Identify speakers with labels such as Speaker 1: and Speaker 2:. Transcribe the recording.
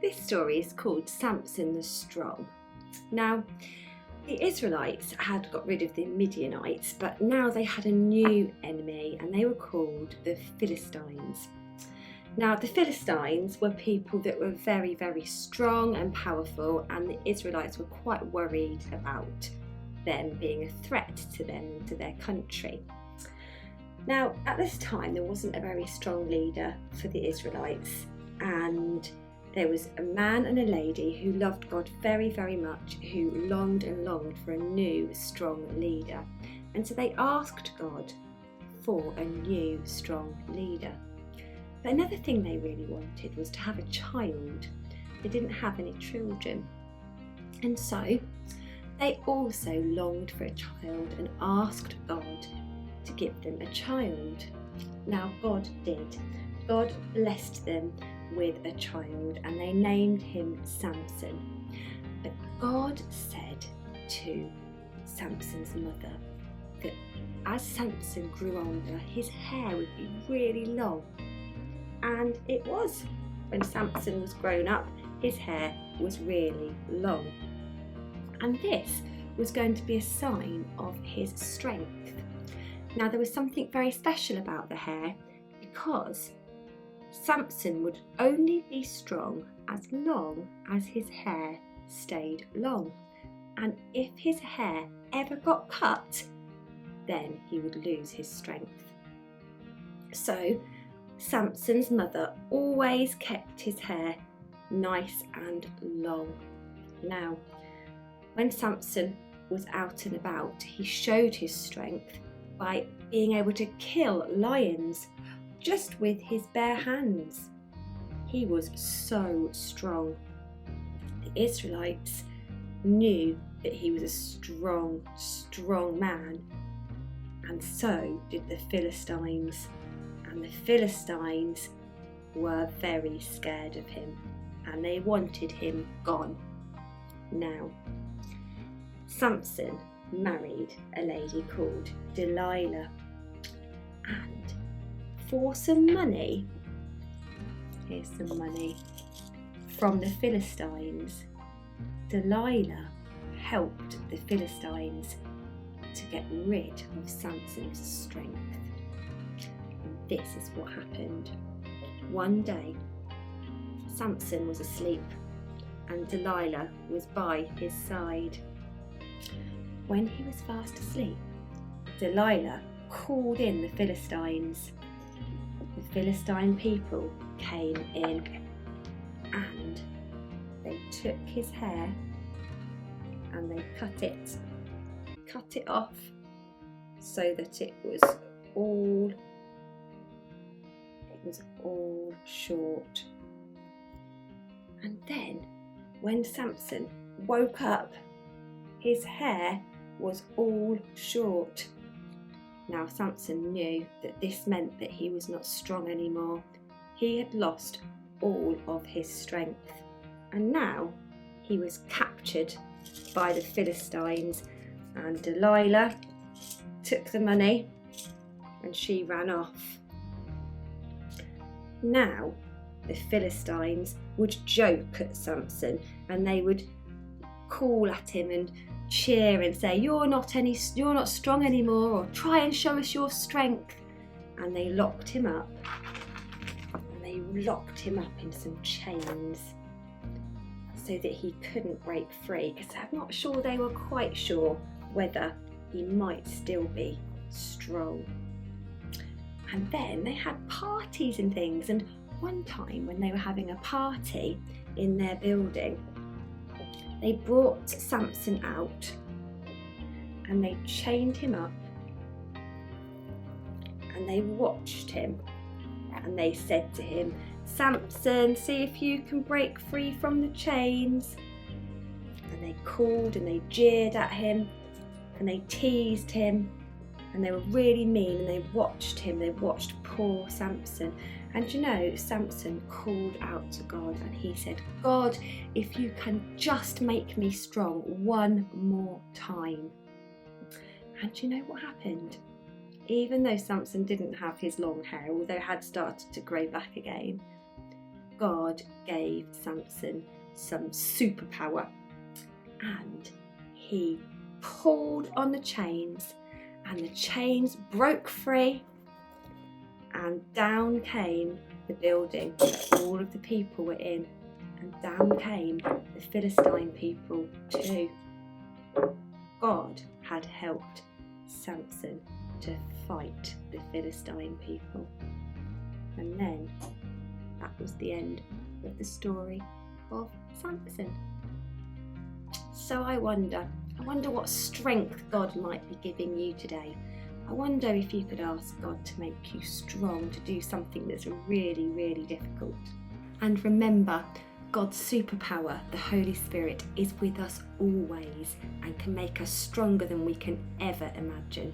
Speaker 1: This story is called Samson the Strong. Now, the Israelites had got rid of the Midianites, but now they had a new enemy and they were called the Philistines. Now, the Philistines were people that were very, very strong and powerful, and the Israelites were quite worried about them being a threat to them and to their country. Now, at this time, there wasn't a very strong leader for the Israelites, and there was a man and a lady who loved God very, very much, who longed and longed for a new, strong leader. And so they asked God for a new, strong leader. But another thing they really wanted was to have a child. They didn't have any children. And so they also longed for a child and asked God to give them a child. Now, God did. God blessed them with a child and they named him Samson. But God said to Samson's mother that as Samson grew older, his hair would be really long. And it was. When Samson was grown up, his hair was really long. And this was going to be a sign of his strength. Now, there was something very special about the hair, because Samson would only be strong as long as his hair stayed long. And if his hair ever got cut, then he would lose his strength. So Samson's mother always kept his hair nice and long. Now, when Samson was out and about, he showed his strength by being able to kill lions just with his bare hands. He was so strong. The Israelites knew that he was a strong, strong man, and so did the Philistines. And the Philistines were very scared of him and they wanted him gone. Now, Samson married a lady called Delilah, and for some money, here's some money from the Philistines, Delilah helped the Philistines to get rid of Samson's strength. And this is what happened. One day, Samson was asleep and Delilah was by his side. When he was fast asleep, Delilah called in the Philistines. The Philistine people came in and they took his hair and they cut it off so that it was all short. And then when Samson woke up, his hair was all short. Now Samson knew that this meant that he was not strong anymore. He had lost all of his strength, and now he was captured by the Philistines, and Delilah took the money and she ran off. Now the Philistines would joke at Samson and they would call at him and cheer and say, you're not strong anymore, or try and show us your strength. And they locked him up in some chains so that he couldn't break free, because I'm not sure they were quite sure whether he might still be strong. And then they had parties and things, and one time when they were having a party in their building, they brought Samson out and they chained him up and they watched him and they said to him, Samson, see if you can break free from the chains. And they called and they jeered at him and they teased him and they were really mean, and they watched him, they watched poor Samson. And you know, Samson called out to God and he said, God, if you can just make me strong one more time. And you know what happened? Even though Samson didn't have his long hair, although it had started to grow back again, God gave Samson some superpower, and he pulled on the chains, and the chains broke free, and down came the building that all of the people were in, and down came the Philistine people too. God had helped Samson to fight the Philistine people. And then that was the end of the story of Samson. So I wonder what strength God might be giving you today. I wonder if you could ask God to make you strong to do something that's really, really difficult. And remember, God's superpower, the Holy Spirit, is with us always and can make us stronger than we can ever imagine.